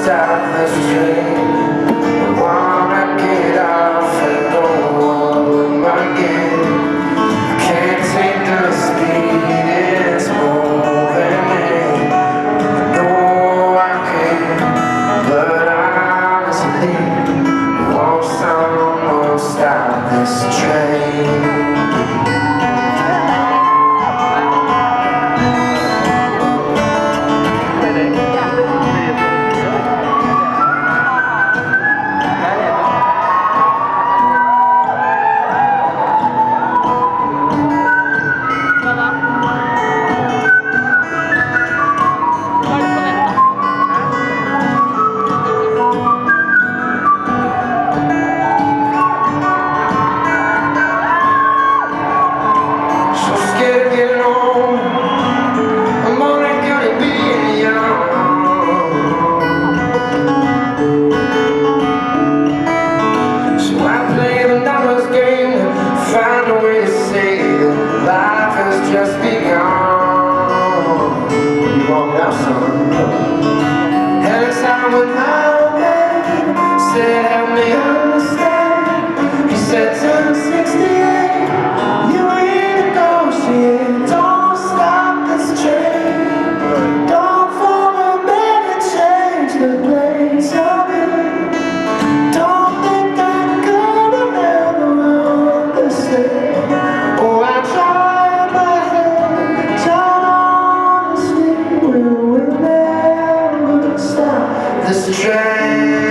stop this train. I wanna get off and go home again. I can't take the speed, it's moving in. I know I can, but honestly, won't stop this train. Find a way to say that life has just begun. You want that song? And it's time with my old man said, help me understand. He said, turn 68, you renegotiate. Don't stop this train. Don't follow me to change the place of it. Oh, I tried my head, tried honestly, we will never stop this train.